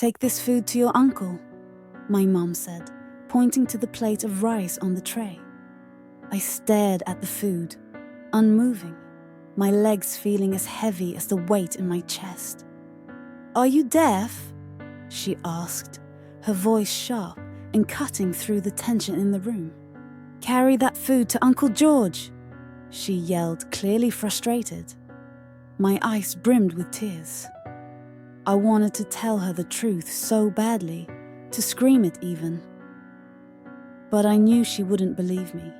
"Take this food to your uncle," my mom said, pointing to the plate of rice on the tray. I stared at the food, unmoving, my legs feeling as heavy as the weight in my chest. "Are you deaf?" she asked, her voice sharp and cutting through the tension in the room. "Carry that food to Uncle George," she yelled, clearly frustrated. My eyes brimmed with tears. I wanted to tell her the truth so badly, to scream it even. But I knew she wouldn't believe me.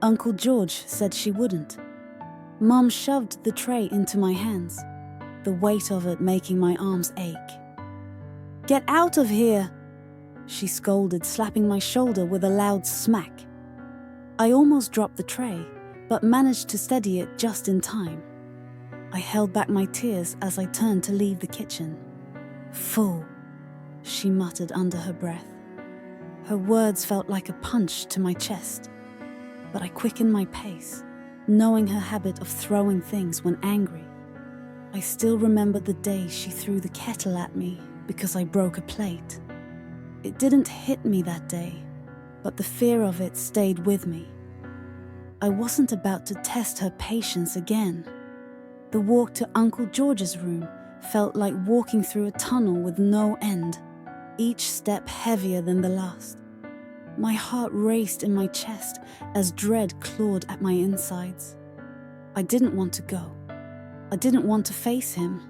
Uncle George said she wouldn't. Mom shoved the tray into my hands, the weight of it making my arms ache. "Get out of here!" she scolded, slapping my shoulder with a loud smack. I almost dropped the tray, but managed to steady it just in time. I held back my tears as I turned to leave the kitchen. "Fool," she muttered under her breath. Her words felt like a punch to my chest, but I quickened my pace, knowing her habit of throwing things when angry. I still remembered the day she threw the kettle at me because I broke a plate. It didn't hit me that day, but the fear of it stayed with me. I wasn't about to test her patience again. The walk to Uncle George's room felt like walking through a tunnel with no end, each step heavier than the last. My heart raced in my chest as dread clawed at my insides. I didn't want to go. I didn't want to face him.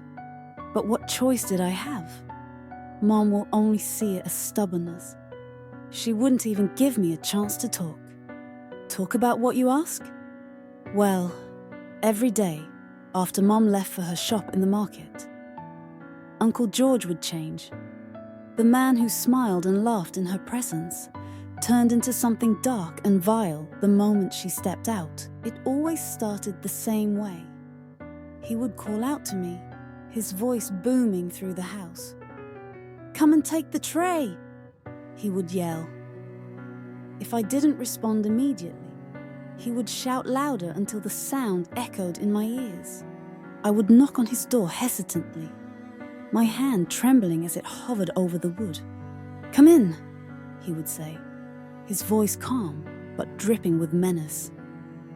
But what choice did I have? Mom will only see it as stubbornness. She wouldn't even give me a chance to talk. Talk about what, you ask? Well, every day, after Mom left for her shop in the market, Uncle George would change. The man who smiled and laughed in her presence turned into something dark and vile the moment she stepped out. It always started the same way. He would call out to me, his voice booming through the house. "Come and take the tray," he would yell. If I didn't respond immediately, he would shout louder until the sound echoed in my ears. I would knock on his door hesitantly, my hand trembling as it hovered over the wood. "Come in," he would say, his voice calm but dripping with menace.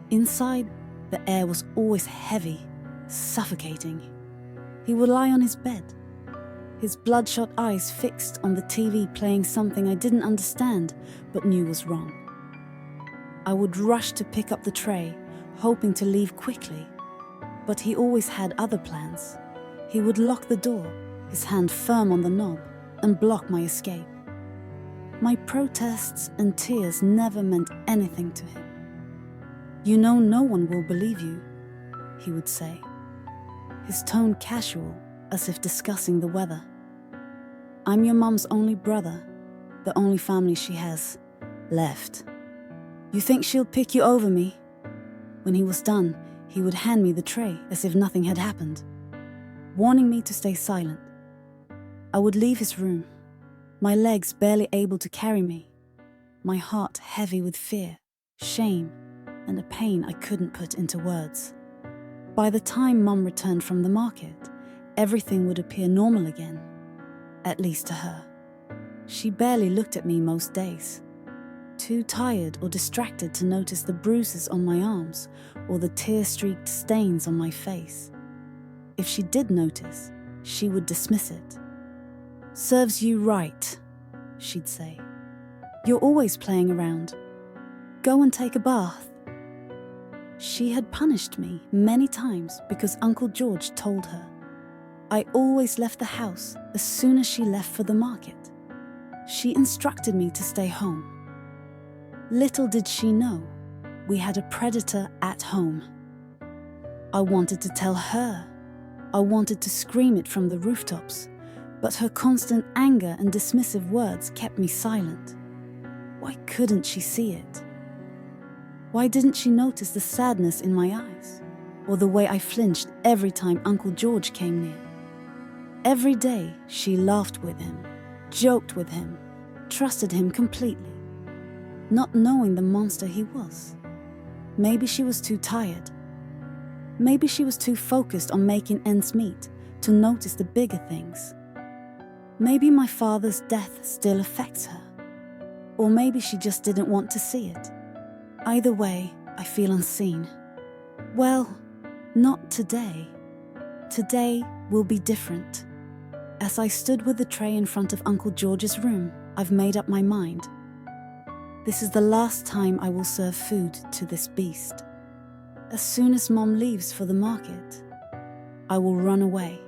Inside, the air was always heavy, suffocating. He would lie on his bed, his bloodshot eyes fixed on the TV playing something I didn't understand but knew was wrong. I would rush to pick up the tray, hoping to leave quickly, but he always had other plans. He would lock the door, his hand firm on the knob, and block my escape. My protests and tears never meant anything to him. "You know no one will believe you," he would say, his tone casual, as if discussing the weather. "I'm your mum's only brother, the only family she has left. You think she'll pick you over me?" When he was done, he would hand me the tray as if nothing had happened, warning me to stay silent. I would leave his room, my legs barely able to carry me, my heart heavy with fear, shame, and a pain I couldn't put into words. By the time Mum returned from the market, everything would appear normal again, at least to her. She barely looked at me most days, too tired or distracted to notice the bruises on my arms or the tear-streaked stains on my face. If she did notice, she would dismiss it. "Serves you right," she'd say. "You're always playing around. Go and take a bath." She had punished me many times because Uncle George told her. I always left the house as soon as she left for the market. She instructed me to stay home. Little did she know, we had a predator at home. I wanted to tell her. I wanted to scream it from the rooftops, but her constant anger and dismissive words kept me silent. Why couldn't she see it? Why didn't she notice the sadness in my eyes, or the way I flinched every time Uncle George came near? Every day she laughed with him, joked with him, trusted him completely, not knowing the monster he was. Maybe she was too tired. Maybe she was too focused on making ends meet to notice the bigger things. Maybe my father's death still affects her. Or maybe she just didn't want to see it. Either way, I feel unseen. Well, not today. Today will be different. As I stood with the tray in front of Uncle George's room, I've made up my mind. This is the last time I will serve food to this beast. As soon as Mom leaves for the market, I will run away.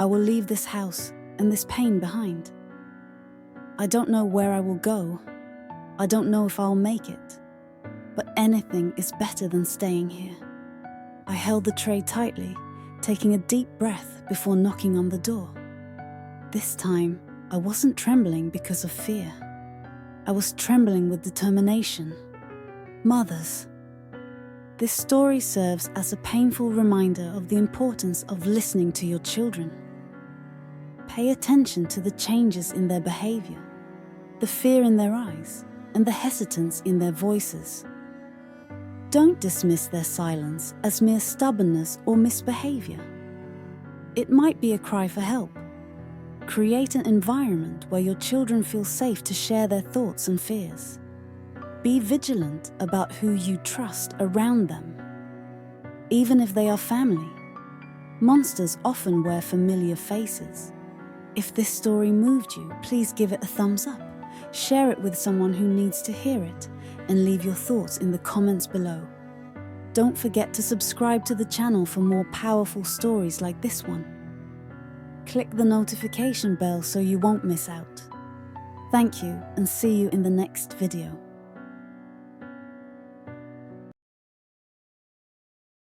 I will leave this house and this pain behind. I don't know where I will go. I don't know if I'll make it. But anything is better than staying here. I held the tray tightly, taking a deep breath before knocking on the door. This time, I wasn't trembling because of fear. I was trembling with determination. Mothers. This story serves as a painful reminder of the importance of listening to your children. Pay attention to the changes in their behavior, the fear in their eyes, and the hesitance in their voices. Don't dismiss their silence as mere stubbornness or misbehavior. It might be a cry for help. Create an environment where your children feel safe to share their thoughts and fears. Be vigilant about who you trust around them. Even if they are family, monsters often wear familiar faces. If this story moved you, please give it a thumbs up. Share it with someone who needs to hear it, and leave your thoughts in the comments below. Don't forget to subscribe to the channel for more powerful stories like this one. Click the notification bell so you won't miss out. Thank you, and see you in the next video.